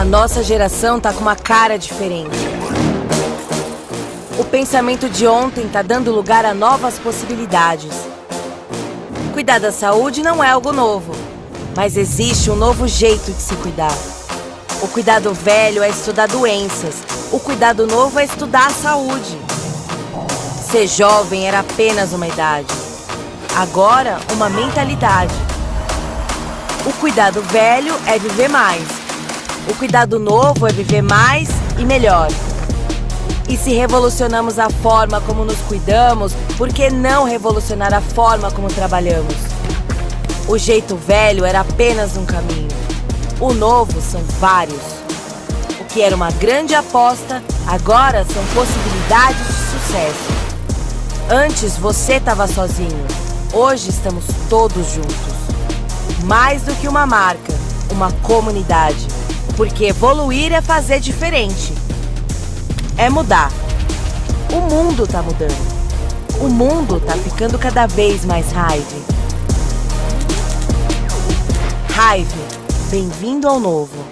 A nossa geração tá com uma cara diferente. O pensamento de ontem tá dando lugar a novas possibilidades. Cuidar da saúde não é algo novo, mas existe um novo jeito de se cuidar. O cuidado velho é estudar doenças, o cuidado novo é estudar a saúde. Ser jovem era apenas uma idade, agora uma mentalidade. O cuidado velho é viver mais, o cuidado novo é viver mais e melhor. E se revolucionamos a forma como nos cuidamos, por que não revolucionar a forma como trabalhamos? O jeito velho era apenas um caminho. O novo são vários. O que era uma grande aposta, agora são possibilidades de sucesso. Antes você estava sozinho, hoje estamos todos juntos. Mais do que uma marca, uma comunidade. Porque evoluir é fazer diferente. É mudar. O mundo tá mudando. O mundo tá ficando cada vez mais Hive. Hive, bem-vindo ao novo.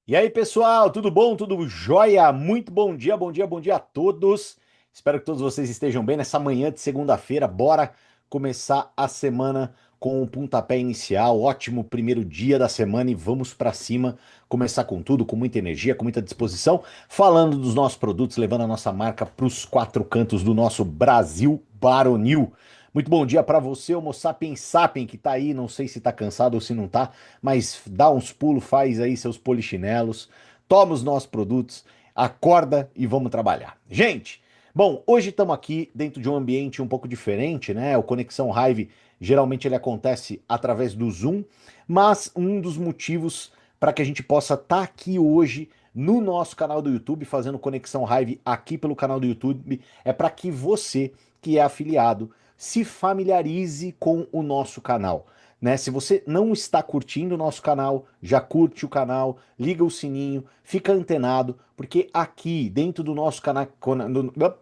E aí, pessoal, tudo bom? Tudo jóia? Muito bom dia, bom dia, bom dia a todos. Espero que todos vocês estejam bem nessa manhã de segunda-feira. Bora começar a semana com o pontapé inicial. Ótimo primeiro dia da semana e vamos pra cima. Começar com tudo, com muita energia, com muita disposição. Falando dos nossos produtos, levando a nossa marca pros quatro cantos do nosso Brasil Baronil. Muito bom dia para você, Homo sapiens sapien, que tá aí, não sei se tá cansado ou se não tá, mas dá uns pulos, faz aí seus polichinelos, toma os nossos produtos, acorda e vamos trabalhar. Gente, bom, hoje estamos aqui dentro de um ambiente um pouco diferente, né? O Conexão Hive, geralmente ele acontece através do Zoom, mas um dos motivos para que a gente possa estar aqui hoje no nosso canal do YouTube, fazendo Conexão Hive aqui pelo canal do YouTube, é para que você, que é afiliado, se familiarize com o nosso canal, né? Se você não está curtindo o nosso canal, já curte o canal, liga o sininho, fica antenado, porque aqui dentro do nosso canal,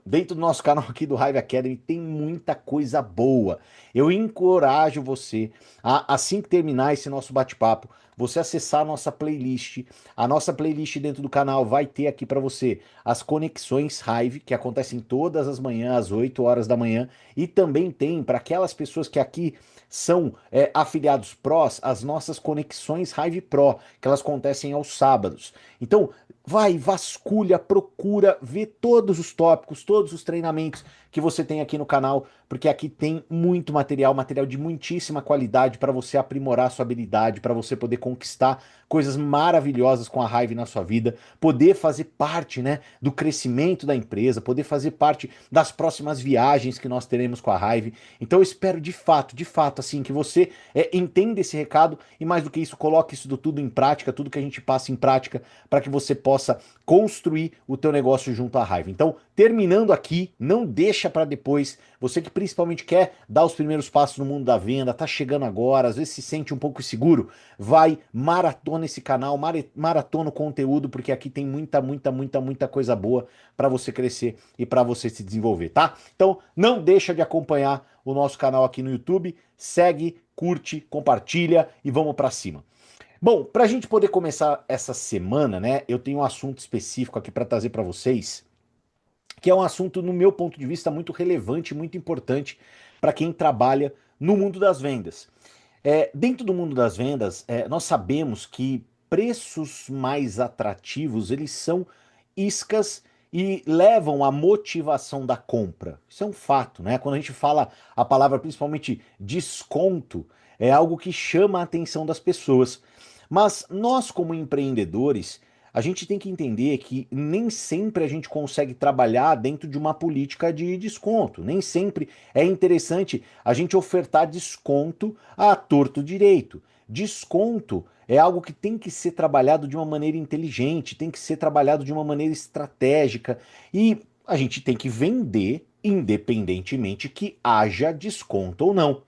dentro do nosso canal aqui do Hive Academy tem muita coisa boa. Eu encorajo você a, assim que terminar esse nosso bate-papo, você acessar a nossa playlist. A nossa playlist dentro do canal vai ter aqui para você as conexões Hive, que acontecem todas as manhãs, às 8 horas da manhã, e também tem para aquelas pessoas que aqui são afiliados prós, as nossas conexões Hive Pro, que elas acontecem aos sábados. Então, vai, vasculha, procura, vê todos os tópicos, todos os treinamentos que você tem aqui no canal, porque aqui tem muito material, material de muitíssima qualidade para você aprimorar sua habilidade, para você poder conquistar coisas maravilhosas com a Hive na sua vida, poder fazer parte, né, do crescimento da empresa, poder fazer parte das próximas viagens que nós teremos com a Hive. Então eu espero de fato, assim, que você entenda esse recado e mais do que isso, coloque isso tudo em prática, tudo que a gente passa em prática, para que você possa construir o teu negócio junto à Hive. Então, terminando aqui, não deixa para depois, você que principalmente quer dar os primeiros passos no mundo da venda, tá chegando agora, às vezes se sente um pouco inseguro, vai, maratona esse canal, maratona o conteúdo, porque aqui tem muita coisa boa para você crescer e para você se desenvolver, tá? Então, não deixa de acompanhar o nosso canal aqui no YouTube, segue, curte, compartilha e vamos para cima. Bom, para a gente poder começar essa semana, né, eu tenho um assunto específico aqui para trazer para vocês, que é um assunto, no meu ponto de vista, muito relevante, muito importante para quem trabalha no mundo das vendas. Dentro do mundo das vendas, nós sabemos que preços mais atrativos, eles são iscas e levam à motivação da compra. Isso é um fato, né? Quando a gente fala a palavra principalmente desconto, é algo que chama a atenção das pessoas. Mas nós, como empreendedores, a gente tem que entender que nem sempre a gente consegue trabalhar dentro de uma política de desconto. Nem sempre é interessante a gente ofertar desconto a torto direito. Desconto é algo que tem que ser trabalhado de uma maneira inteligente, tem que ser trabalhado de uma maneira estratégica e a gente tem que vender independentemente que haja desconto ou não.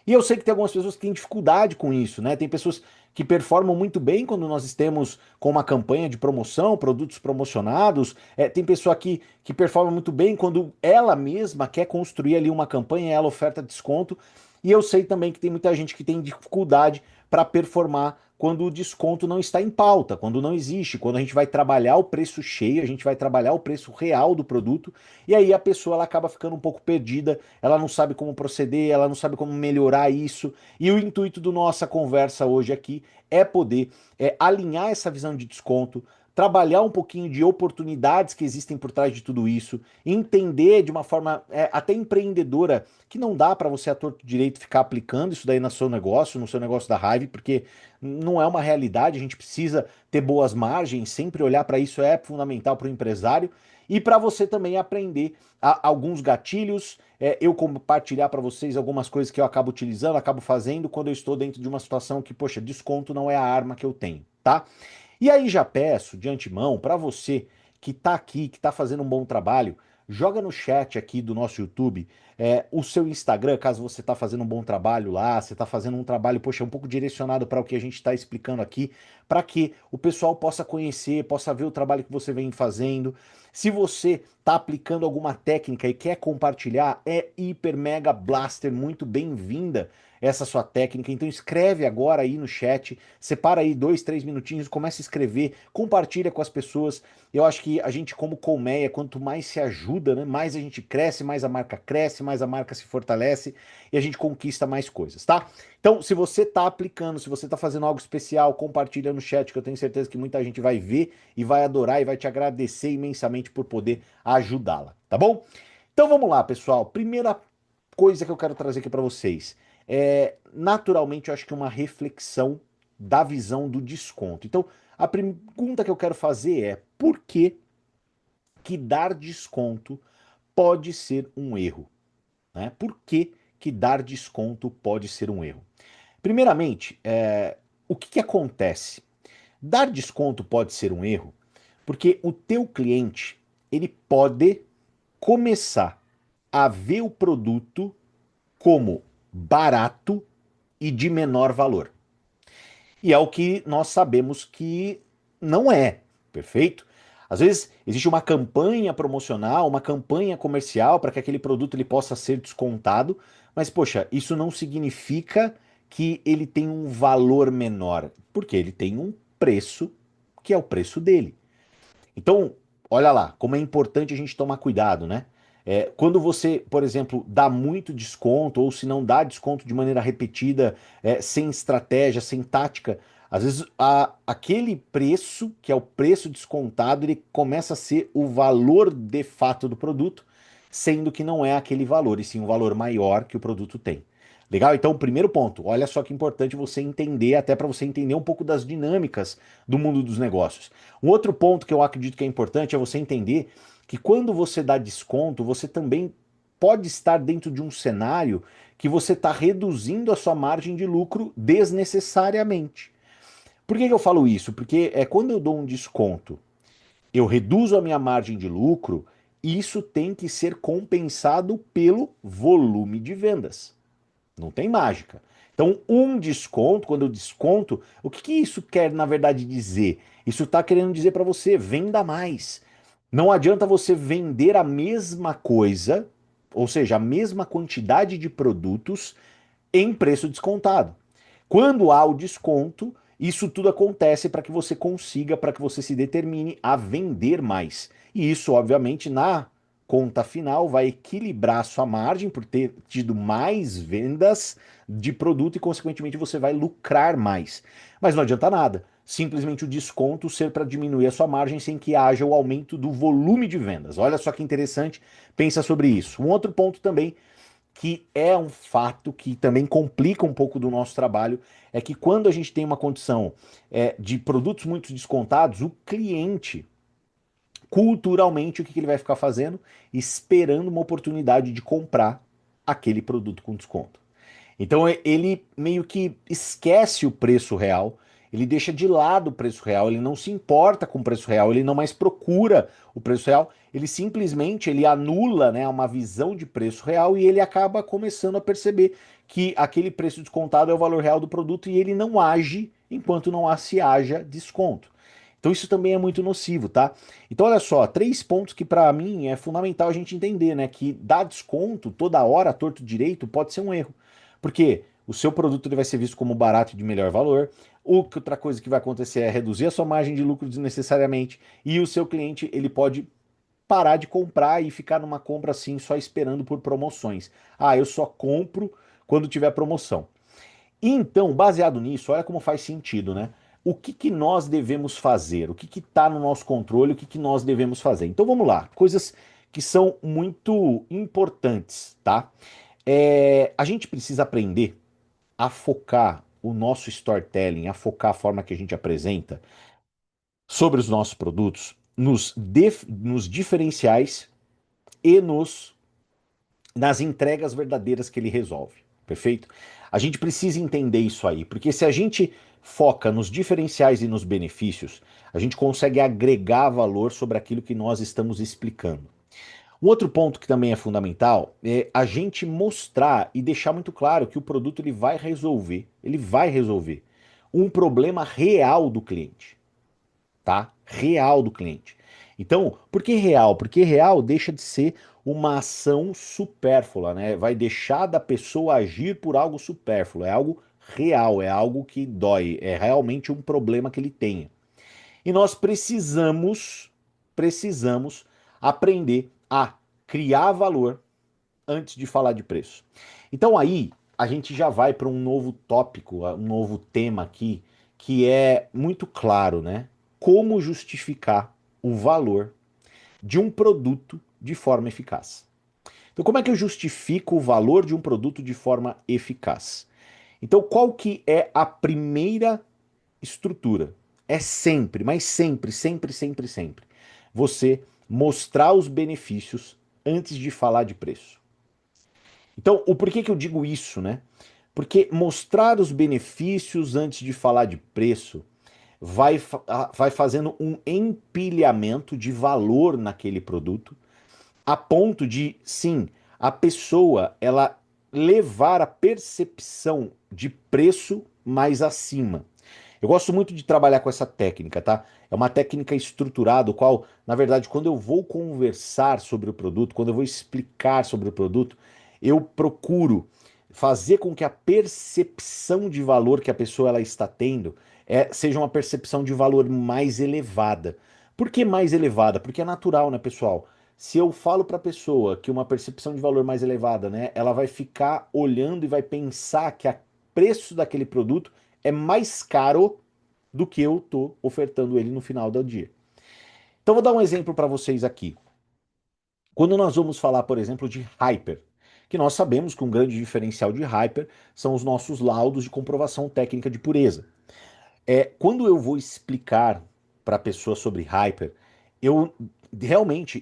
E eu sei que tem algumas pessoas que têm dificuldade com isso, né? Tem pessoas que performam muito bem quando nós estamos com uma campanha de promoção, produtos promocionados. Tem pessoa que performa muito bem quando ela mesma quer construir ali uma campanha e ela oferta desconto. E eu sei também que tem muita gente que tem dificuldade para performar quando o desconto não está em pauta, quando não existe, quando a gente vai trabalhar o preço cheio, a gente vai trabalhar o preço real do produto, e aí a pessoa ela acaba ficando um pouco perdida, ela não sabe como proceder, ela não sabe como melhorar isso. E o intuito da nossa conversa hoje aqui é poder alinhar essa visão de desconto, trabalhar um pouquinho de oportunidades que existem por trás de tudo isso, entender de uma forma até empreendedora que não dá para você a torto direito ficar aplicando isso daí no seu negócio, no seu negócio da Hive, porque não é uma realidade, a gente precisa ter boas margens, sempre olhar para isso é fundamental para o empresário e para você também aprender alguns gatilhos, eu compartilhar para vocês algumas coisas que eu acabo utilizando, acabo fazendo quando eu estou dentro de uma situação que, poxa, desconto não é a arma que eu tenho, tá? E aí já peço de antemão para você que está aqui, que está fazendo um bom trabalho, joga no chat aqui do nosso YouTube o seu Instagram, caso você está fazendo um bom trabalho lá, você está fazendo um trabalho, poxa, um pouco direcionado para o que a gente está explicando aqui, para que o pessoal possa conhecer, possa ver o trabalho que você vem fazendo. Se você está aplicando alguma técnica e quer compartilhar, é hiper mega blaster, muito bem-vinda essa sua técnica. Então escreve agora aí no chat, separa aí 2, 3 minutinhos, começa a escrever, compartilha com as pessoas. Eu acho que a gente como colmeia, quanto mais se ajuda, né, mais a gente cresce, mais a marca se fortalece e a gente conquista mais coisas, tá? Então, se você está aplicando, se você está fazendo algo especial, compartilha no chat, que eu tenho certeza que muita gente vai ver e vai adorar e vai te agradecer imensamente por poder ajudá-la, tá bom? Então vamos lá, pessoal. Primeira coisa que eu quero trazer aqui para vocês naturalmente, eu acho que uma reflexão da visão do desconto. Então, a pergunta que eu quero fazer é: por que que dar desconto pode ser um erro? Né? Por que que dar desconto pode ser um erro? Primeiramente, o que que acontece? Dar desconto pode ser um erro porque o teu cliente ele pode começar a ver o produto como barato e de menor valor. E é o que nós sabemos que não é, perfeito? Às vezes existe uma campanha promocional, uma campanha comercial para que aquele produto ele possa ser descontado, mas poxa, isso não significa que ele tem um valor menor, porque ele tem um preço que é o preço dele. Então, olha lá, como é importante a gente tomar cuidado, né? Quando você, por exemplo, dá muito desconto, ou se não dá desconto de maneira repetida, sem estratégia, sem tática, às vezes aquele preço, que é o preço descontado, ele começa a ser o valor de fato do produto, sendo que não é aquele valor, e sim um valor maior que o produto tem. Legal? Então, primeiro ponto, olha só que importante você entender, até para você entender um pouco das dinâmicas do mundo dos negócios. Um outro ponto que eu acredito que é importante é você entender que quando você dá desconto, você também pode estar dentro de um cenário que você está reduzindo a sua margem de lucro desnecessariamente. Por que eu falo isso? Porque quando eu dou um desconto, eu reduzo a minha margem de lucro, e isso tem que ser compensado pelo volume de vendas. Não tem mágica. Então, um desconto, quando eu desconto, o que que isso quer, na verdade, dizer? Isso está querendo dizer para você, venda mais. Não adianta você vender a mesma coisa, ou seja, a mesma quantidade de produtos em preço descontado. Quando há o desconto, isso tudo acontece para que você consiga, para que você se determine a vender mais. E isso, obviamente, na conta final vai equilibrar a sua margem por ter tido mais vendas de produto e, consequentemente, você vai lucrar mais. Mas não adianta nada. Simplesmente o desconto ser para diminuir a sua margem sem que haja o aumento do volume de vendas. Olha só que interessante, pensa sobre isso. Um outro ponto também que é um fato que também complica um pouco do nosso trabalho, é que quando a gente tem uma condição de produtos muito descontados, o cliente, culturalmente, o que ele vai ficar fazendo? Esperando uma oportunidade de comprar aquele produto com desconto. Então ele meio que esquece o preço real, ele deixa de lado o preço real, ele não se importa com o preço real, ele não mais procura o preço real, ele simplesmente ele anula, né, uma visão de preço real e ele acaba começando a perceber que aquele preço descontado é o valor real do produto e ele não age enquanto não se haja desconto. Então isso também é muito nocivo, tá? Então olha só, 3 pontos que para mim é fundamental a gente entender, né, que dar desconto toda hora, torto direito, pode ser um erro. Porque o seu produto ele vai ser visto como barato e de melhor valor. Outra coisa que vai acontecer é reduzir a sua margem de lucro desnecessariamente e o seu cliente ele pode parar de comprar e ficar numa compra assim só esperando por promoções. Ah, eu só compro quando tiver promoção. E então, baseado nisso, olha como faz sentido, né? O que que nós devemos fazer? O que que está no nosso controle? O que que nós devemos fazer? Então vamos lá, coisas que são muito importantes, tá? A gente precisa aprender a focar o nosso storytelling, a focar a forma que a gente apresenta sobre os nossos produtos nos diferenciais e nas entregas verdadeiras que ele resolve. Perfeito? A gente precisa entender isso aí, porque se a gente foca nos diferenciais e nos benefícios, a gente consegue agregar valor sobre aquilo que nós estamos explicando. Um outro ponto que também é fundamental é a gente mostrar e deixar muito claro que o produto ele vai resolver um problema real do cliente, tá? Real do cliente. Então, por que real? Porque real deixa de ser uma ação supérflua, né? Vai deixar da pessoa agir por algo supérfluo, é algo real, é algo que dói, é realmente um problema que ele tem. E nós precisamos aprender a criar valor antes de falar de preço. Então aí a gente já vai para um novo tópico, um novo tema aqui, que é muito claro, né? Como justificar o valor de um produto de forma eficaz. Então, como é que eu justifico o valor de um produto de forma eficaz? Então, qual que é a primeira estrutura? É sempre, mas sempre, sempre, sempre, sempre, você mostrar os benefícios antes de falar de preço. Então, o porquê que eu digo isso, né? Porque mostrar os benefícios antes de falar de preço vai fazendo um empilhamento de valor naquele produto, a ponto de, sim, a pessoa ela levar a percepção de preço mais acima. Eu gosto muito de trabalhar com essa técnica, tá? É uma técnica estruturada, o qual, na verdade, quando eu vou conversar sobre o produto, quando eu vou explicar sobre o produto, eu procuro fazer com que a percepção de valor que a pessoa ela está tendo seja uma percepção de valor mais elevada. Por que mais elevada? Porque é natural, né, pessoal? Se eu falo para a pessoa que uma percepção de valor mais elevada, né, ela vai ficar olhando e vai pensar que o preço daquele produto é mais caro do que eu estou ofertando ele no final do dia. Então vou dar um exemplo para vocês aqui. Quando nós vamos falar, por exemplo, de Hyper, que nós sabemos que um grande diferencial de Hyper são os nossos laudos de comprovação técnica de pureza. Quando eu vou explicar para a pessoa sobre Hyper, eu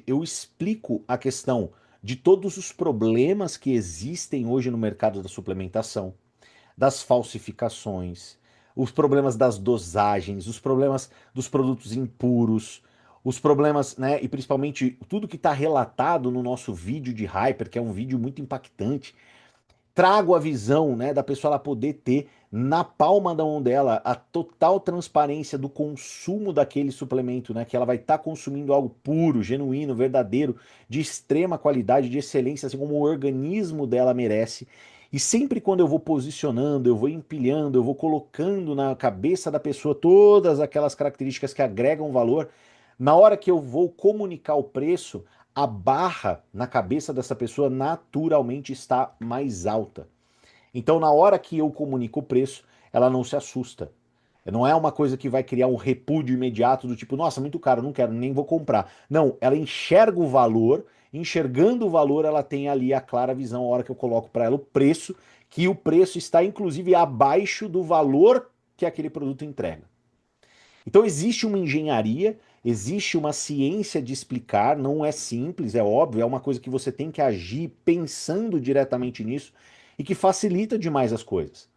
eu explico a questão de todos os problemas que existem hoje no mercado da suplementação, das falsificações, os problemas das dosagens, os problemas dos produtos impuros, os problemas, né, e principalmente tudo que está relatado no nosso vídeo de Hyper, que é um vídeo muito impactante. Trago a visão, né, da pessoa ela poder ter na palma da mão dela a total transparência do consumo daquele suplemento, né, que ela vai estar consumindo algo puro, genuíno, verdadeiro, de extrema qualidade, de excelência, assim como o organismo dela merece. E sempre quando eu vou posicionando, eu vou empilhando, eu vou colocando na cabeça da pessoa todas aquelas características que agregam valor, na hora que eu vou comunicar o preço, a barra na cabeça dessa pessoa naturalmente está mais alta. Então, na hora que eu comunico o preço, ela não se assusta. Não é uma coisa que vai criar um repúdio imediato do tipo, nossa, muito caro, não quero, nem vou comprar. Não, ela enxerga o valor, enxergando o valor, ela tem ali a clara visão, a hora que eu coloco para ela o preço, que o preço está inclusive abaixo do valor que aquele produto entrega. Então existe uma engenharia, existe uma ciência de explicar, não é simples, é óbvio, é uma coisa que você tem que agir pensando diretamente nisso e que facilita demais as coisas.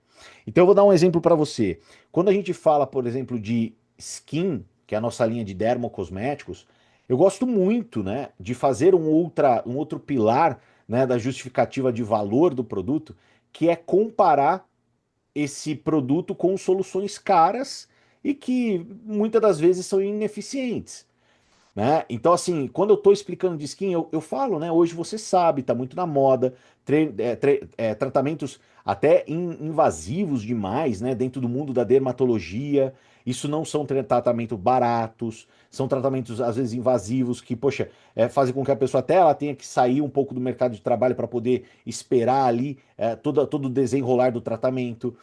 Então eu vou dar um exemplo para você. Quando a gente fala, por exemplo, de skin, que é a nossa linha de dermocosméticos, eu gosto muito, né, de fazer um outro pilar, né, da justificativa de valor do produto, que é comparar esse produto com soluções caras e que muitas das vezes são ineficientes. né? Então, assim, quando eu tô explicando de skin, eu falo, né? Hoje você sabe, tá muito na moda, tratamentos até invasivos demais, né? Dentro do mundo da dermatologia. Isso não são tratamentos baratos, são tratamentos às vezes invasivos que, poxa, fazem com que a pessoa até ela tenha que sair um pouco do mercado de trabalho para poder esperar ali todo o desenrolar do tratamento.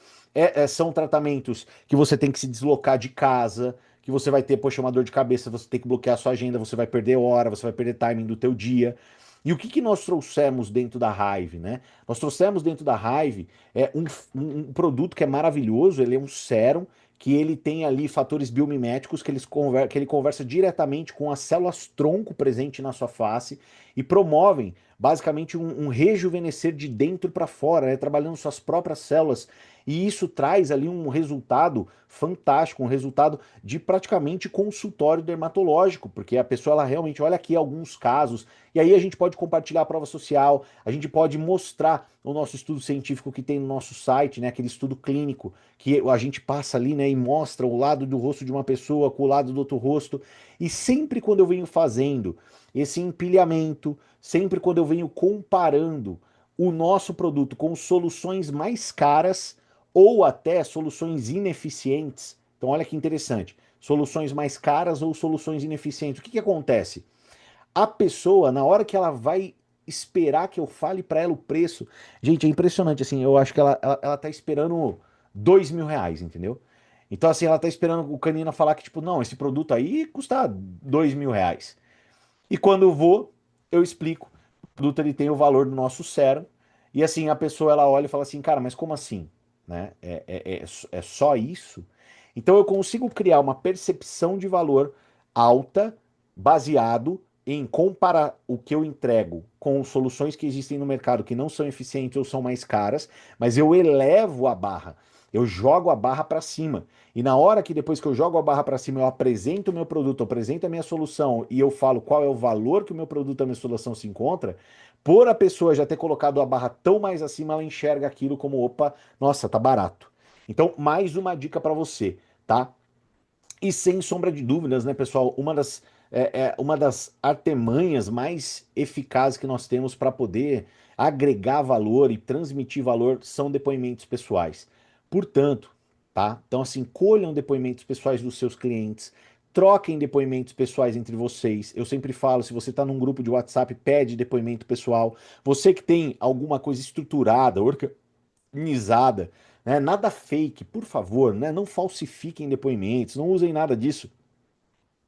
São tratamentos que você tem que se deslocar de casa, que você vai ter, poxa, uma dor de cabeça, você tem que bloquear a sua agenda, você vai perder hora, você vai perder timing do teu dia. E o que, que nós trouxemos dentro da Hive, né? Nós trouxemos dentro da Hive um produto que é maravilhoso, ele é um sérum, que ele tem ali fatores biomiméticos que ele conversa diretamente com as células tronco presente na sua face e promovem basicamente um rejuvenescer de dentro para fora, né? Trabalhando suas próprias células. E isso traz ali um resultado fantástico, um resultado de praticamente consultório dermatológico, porque a pessoa ela realmente olha aqui alguns casos, e aí a gente pode compartilhar a prova social, a gente pode mostrar o nosso estudo científico que tem no nosso site, né, aquele estudo clínico, que a gente passa ali, né, e mostra o lado do rosto de uma pessoa com o lado do outro rosto, e sempre quando eu venho fazendo esse empilhamento, sempre quando eu venho comparando o nosso produto com soluções mais caras, ou até soluções ineficientes. Então, olha que interessante: soluções mais caras ou soluções ineficientes. O que, que acontece? A pessoa, na hora que ela vai esperar que eu fale para ela o preço, gente, é impressionante. Assim, eu acho que ela tá esperando R$ 2.000, entendeu? Então, assim, ela tá esperando o canina falar que, tipo, não, esse produto aí custa R$ 2.000. E quando eu vou, eu explico. O produto ele tem o valor do nosso sérum. E assim, a pessoa ela olha e fala assim, cara, mas como assim? Né? É só isso? Então eu consigo criar uma percepção de valor alta, baseado em comparar o que eu entrego com soluções que existem no mercado que não são eficientes ou são mais caras, mas eu elevo a barra. Eu jogo a barra para cima. E na hora que depois que eu jogo a barra para cima, eu apresento o meu produto, eu apresento a minha solução e eu falo qual é o valor que o meu produto, a minha solução se encontra, por a pessoa já ter colocado a barra tão mais acima, ela enxerga aquilo como, opa, nossa, tá barato. Então, mais uma dica para você, tá? E sem sombra de dúvidas, né, pessoal, uma das artimanhas mais eficazes que nós temos para poder agregar valor e transmitir valor são depoimentos pessoais. Portanto, tá? Então, assim, colham depoimentos pessoais dos seus clientes, troquem depoimentos pessoais entre vocês. Eu sempre falo, se você está num grupo de WhatsApp, pede depoimento pessoal. Você que tem alguma coisa estruturada, organizada, né? Nada fake, por favor, né? Não falsifiquem depoimentos, não usem nada disso.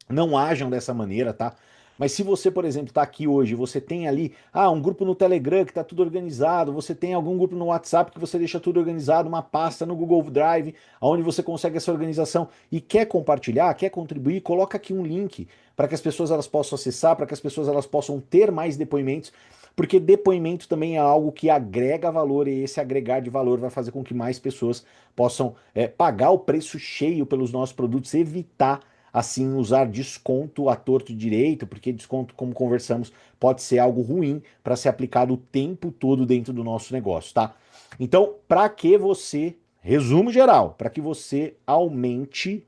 Não ajam dessa maneira, tá? Mas se você, por exemplo, está aqui hoje, você tem ali, um grupo no Telegram que está tudo organizado, você tem algum grupo no WhatsApp que você deixa tudo organizado, uma pasta no Google Drive, onde você consegue essa organização e quer compartilhar, quer contribuir, coloca aqui um link para que as pessoas elas possam acessar, para que as pessoas elas possam ter mais depoimentos, porque depoimento também é algo que agrega valor e esse agregar de valor vai fazer com que mais pessoas possam pagar o preço cheio pelos nossos produtos, evitar assim usar desconto à torto e direito, porque desconto, como conversamos, pode ser algo ruim para ser aplicado o tempo todo dentro do nosso negócio, tá? Então, para que você, resumo geral, para que você aumente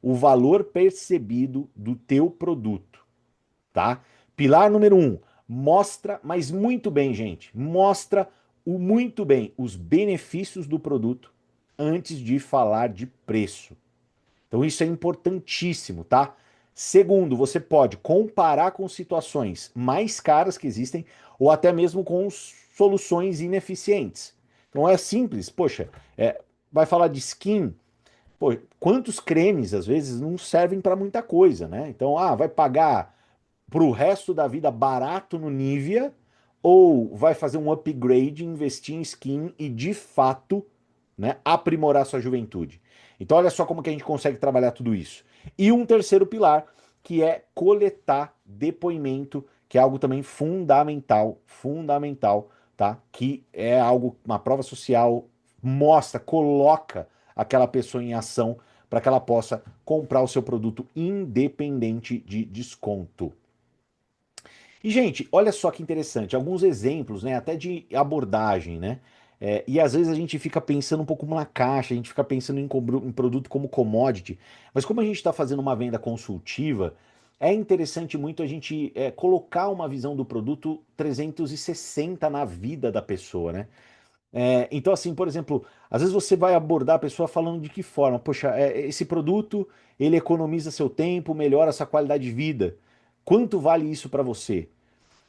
o valor percebido do teu produto, tá? Pilar número um, mostra, mas muito bem, gente, mostra muito bem os benefícios do produto antes de falar de preço. Então isso é importantíssimo, tá? Segundo, você pode comparar com situações mais caras que existem ou até mesmo com soluções ineficientes. Então é simples, poxa, vai falar de skin, pô, quantos cremes às vezes não servem para muita coisa, né? Então, vai pagar pro resto da vida barato no Nivea ou vai fazer um upgrade, investir em skin e de fato, né, aprimorar sua juventude. Então olha só como que a gente consegue trabalhar tudo isso. E um terceiro pilar, que é coletar depoimento, que é algo também fundamental, fundamental, tá? Que é algo, uma prova social mostra, coloca aquela pessoa em ação para que ela possa comprar o seu produto independente de desconto. E, gente, olha só que interessante, alguns exemplos, né, até de abordagem, né? E às vezes a gente fica pensando um pouco na caixa, a gente fica pensando em produto como commodity, mas como a gente está fazendo uma venda consultiva, é interessante muito a gente colocar uma visão do produto 360 na vida da pessoa, né? Então, assim, por exemplo, às vezes você vai abordar a pessoa falando de que forma, poxa, esse produto ele economiza seu tempo, melhora a sua qualidade de vida. Quanto vale isso para você?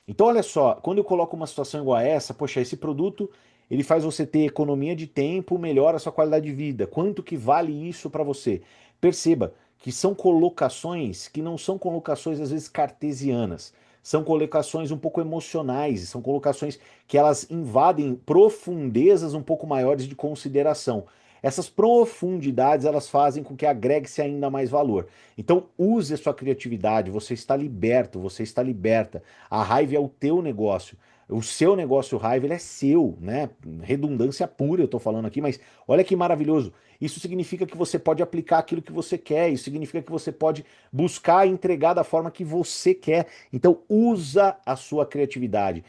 Então, olha só, quando eu coloco uma situação igual a essa, poxa, esse produto ele faz você ter economia de tempo, melhora a sua qualidade de vida. Quanto que vale isso para você? Perceba que são colocações que não são colocações às vezes cartesianas. São colocações um pouco emocionais, são colocações que elas invadem profundezas um pouco maiores de consideração. Essas profundidades elas fazem com que agregue-se ainda mais valor. Então use a sua criatividade, você está liberto, você está liberta. A raiva é o teu negócio. O seu negócio raiva, ele é seu, né? Redundância pura, eu tô falando aqui, mas olha que maravilhoso. Isso significa que você pode aplicar aquilo que você quer, isso significa que você pode buscar entregar da forma que você quer. Então, usa a sua criatividade.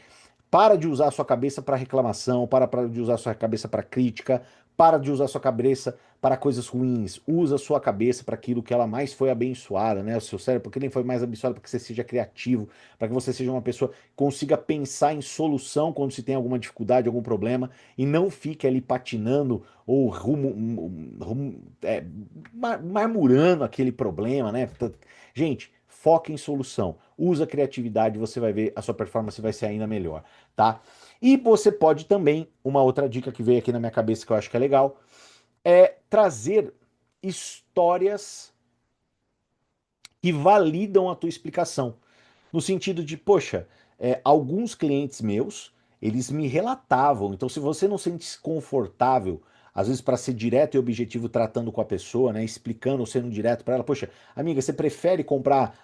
Para de usar a sua cabeça para reclamação, para de usar a sua cabeça para crítica, para de usar a sua cabeça para coisas ruins. Usa a sua cabeça para aquilo que ela mais foi abençoada, né? O seu cérebro, porque ele foi mais abençoado para que você seja criativo, para que você seja uma pessoa que consiga pensar em solução quando se tem alguma dificuldade, algum problema, e não fique ali patinando ou marmurando aquele problema, né? Gente, foca em solução. Usa a criatividade, você vai ver a sua performance vai ser ainda melhor, tá? E você pode também, uma outra dica que veio aqui na minha cabeça que eu acho que é legal, é trazer histórias que validam a tua explicação. No sentido de, poxa, alguns clientes meus, eles me relatavam. Então, se você não se sente confortável, às vezes para ser direto e objetivo tratando com a pessoa, né, explicando ou sendo direto para ela, poxa, amiga, você prefere comprar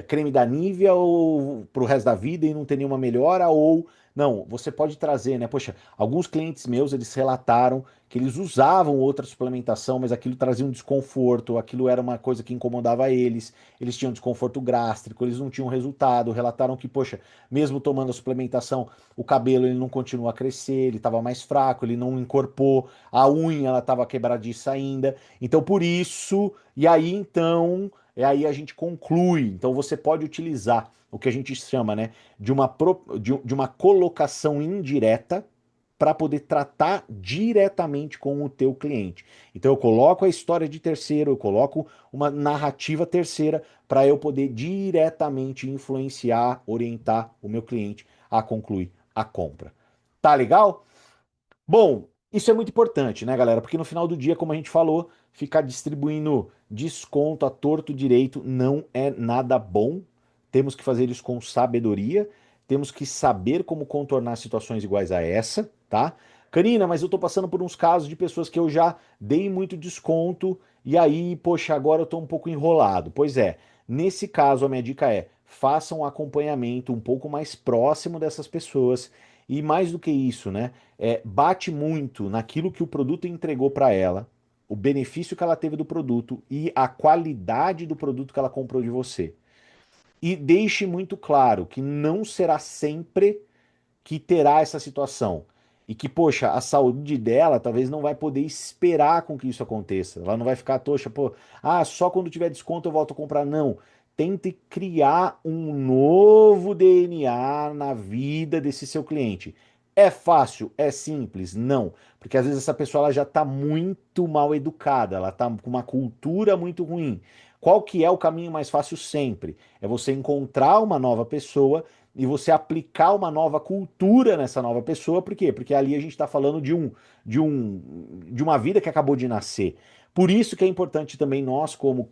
creme da Nivea ou pro resto da vida e não ter nenhuma melhora ou não, você pode trazer, né? Poxa, alguns clientes meus, eles relataram que eles usavam outra suplementação, mas aquilo trazia um desconforto, aquilo era uma coisa que incomodava eles tinham desconforto gástrico, eles não tinham resultado, relataram que, poxa, mesmo tomando a suplementação, o cabelo ele não continua a crescer, ele estava mais fraco, ele não encorpou, a unha ela estava quebradiça ainda. Então, por isso, e aí então, aí a gente conclui. Então, você pode utilizar o que a gente chama, né, de uma colocação indireta para poder tratar diretamente com o teu cliente. Então eu coloco a história de terceiro, eu coloco uma narrativa terceira para eu poder diretamente influenciar, orientar o meu cliente a concluir a compra. Tá legal? Bom, isso é muito importante, né, galera? Porque no final do dia, como a gente falou, ficar distribuindo desconto a torto direito não é nada bom. Temos que fazer isso com sabedoria, temos que saber como contornar situações iguais a essa, tá? Karina, mas eu tô passando por uns casos de pessoas que eu já dei muito desconto e aí, poxa, agora eu tô um pouco enrolado. Pois é, nesse caso a minha dica é: faça um acompanhamento um pouco mais próximo dessas pessoas e mais do que isso, né? Bate muito naquilo que o produto entregou para ela, o benefício que ela teve do produto e a qualidade do produto que ela comprou de você. E deixe muito claro que não será sempre que terá essa situação. E que, poxa, a saúde dela talvez não vai poder esperar com que isso aconteça. Ela não vai ficar, toxa, pô, só quando tiver desconto eu volto a comprar. Não. Tente criar um novo DNA na vida desse seu cliente. É fácil? É simples? Não. Porque às vezes essa pessoa ela já está muito mal educada, ela está com uma cultura muito ruim. Qual que é o caminho mais fácil sempre? É você encontrar uma nova pessoa e você aplicar uma nova cultura nessa nova pessoa, por quê? Porque ali a gente está falando de uma vida que acabou de nascer. Por isso que é importante também nós, como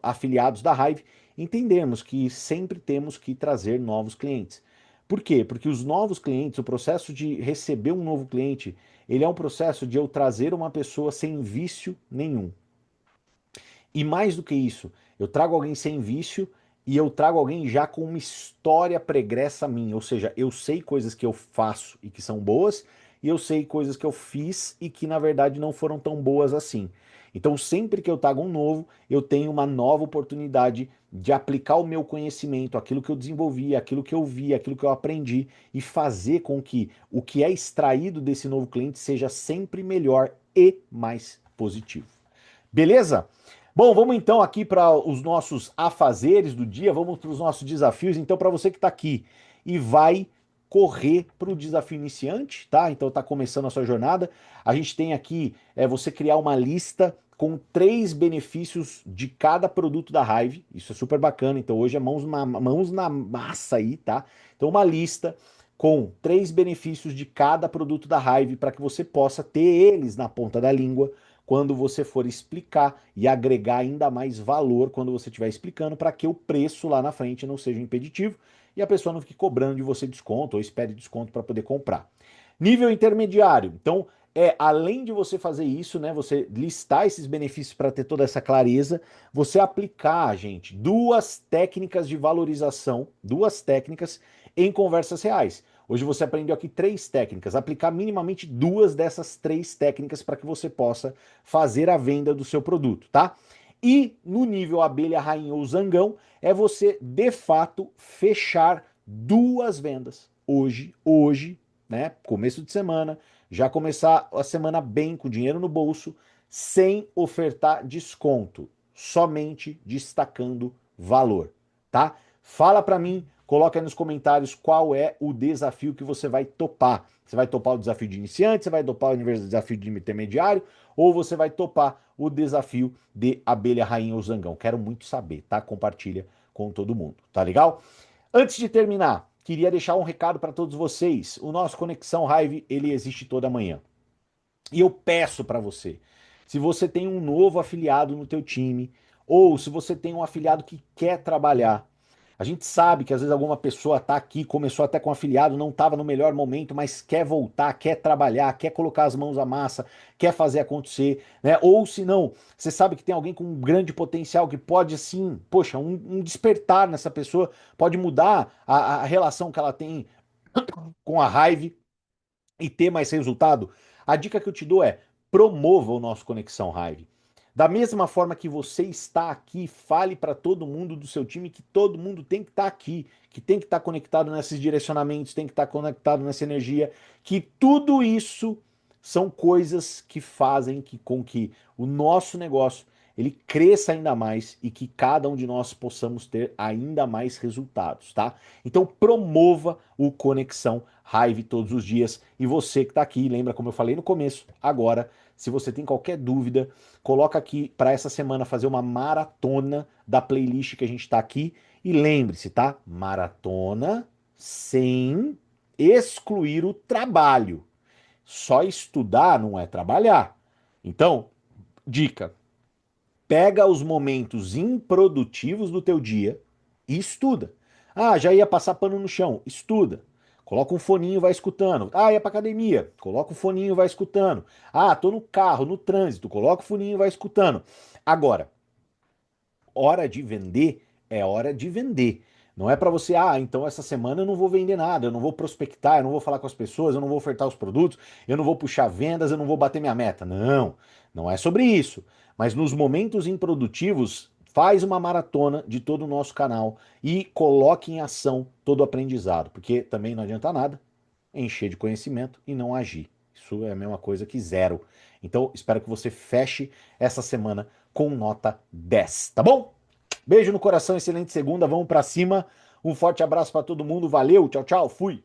afiliados da Hive, entendermos que sempre temos que trazer novos clientes. Por quê? Porque os novos clientes, o processo de receber um novo cliente, ele é um processo de eu trazer uma pessoa sem vício nenhum. E mais do que isso, eu trago alguém sem vício e eu trago alguém já com uma história pregressa minha. Ou seja, eu sei coisas que eu faço e que são boas, e eu sei coisas que eu fiz e que na verdade não foram tão boas assim. Então, sempre que eu trago um novo, eu tenho uma nova oportunidade de aplicar o meu conhecimento, aquilo que eu desenvolvi, aquilo que eu vi, aquilo que eu aprendi e fazer com que o que é extraído desse novo cliente seja sempre melhor e mais positivo. Beleza? Bom, vamos então aqui para os nossos afazeres do dia, vamos para os nossos desafios. Então, para você que está aqui e vai correr para o desafio iniciante, tá? Então está começando a sua jornada. A gente tem aqui você criar uma lista com 3 benefícios de cada produto da Hive. Isso é super bacana. Então hoje é mãos na massa aí, tá? Então uma lista com 3 benefícios de cada produto da Hive para que você possa ter eles na ponta da língua quando você for explicar e agregar ainda mais valor quando você estiver explicando para que o preço lá na frente não seja impeditivo e a pessoa não fique cobrando de você desconto ou espere desconto para poder comprar. Nível intermediário. Então, além de você fazer isso, né, você listar esses benefícios para ter toda essa clareza, você aplicar, gente, 2 técnicas de valorização, 2 técnicas em conversas reais. Hoje você aprendeu aqui 3 técnicas, aplicar minimamente 2 dessas 3 técnicas para que você possa fazer a venda do seu produto, tá? E no nível abelha, rainha ou zangão, é você de fato fechar 2 vendas hoje, né? Começo de semana, já começar a semana bem com dinheiro no bolso, sem ofertar desconto, somente destacando valor, tá? Fala para mim, coloca aí nos comentários qual é o desafio que você vai topar. Você vai topar o desafio de iniciante, você vai topar o desafio de intermediário, ou você vai topar o desafio de abelha, rainha ou zangão. Quero muito saber, tá? Compartilha com todo mundo, tá legal? Antes de terminar, queria deixar um recado para todos vocês. O nosso Conexão Hive, ele existe toda manhã. E eu peço para você, se você tem um novo afiliado no teu time, ou se você tem um afiliado que quer trabalhar, a gente sabe que às vezes alguma pessoa está aqui, começou até com afiliado, não estava no melhor momento, mas quer voltar, quer trabalhar, quer colocar as mãos à massa, quer fazer acontecer, né? Ou se não, você sabe que tem alguém com um grande potencial que pode, assim, poxa, um despertar nessa pessoa, pode mudar a relação que ela tem com a raiva e ter mais resultado, a dica que eu te dou é promova o nosso Conexão Hive. Da mesma forma que você está aqui, fale para todo mundo do seu time que todo mundo tem que estar aqui, que tem que estar conectado nesses direcionamentos, tem que estar conectado nessa energia, que tudo isso são coisas que fazem com que o nosso negócio ele cresça ainda mais e que cada um de nós possamos ter ainda mais resultados, tá? Então promova o Conexão Hive todos os dias. E você que está aqui, lembra como eu falei no começo, agora, se você tem qualquer dúvida, coloca aqui para essa semana fazer uma maratona da playlist que a gente está aqui. E lembre-se, tá? Maratona sem excluir o trabalho. Só estudar não é trabalhar. Então, dica, pega os momentos improdutivos do teu dia e estuda. Ah, já ia passar pano no chão, estuda. Coloca um foninho, vai escutando. Ah, ia pra academia, coloca o foninho, vai escutando. Ah, tô no carro, no trânsito, coloca o foninho, vai escutando. Agora, hora de vender é hora de vender. Não é para você, então essa semana eu não vou vender nada, eu não vou prospectar, eu não vou falar com as pessoas, eu não vou ofertar os produtos, eu não vou puxar vendas, eu não vou bater minha meta. Não, não é sobre isso. Mas nos momentos improdutivos, faz uma maratona de todo o nosso canal e coloque em ação todo o aprendizado, porque também não adianta nada encher de conhecimento e não agir. Isso é a mesma coisa que zero. Então, espero que você feche essa semana com nota 10, tá bom? Beijo no coração, excelente segunda, vamos pra cima. Um forte abraço pra todo mundo, valeu, tchau, tchau, fui.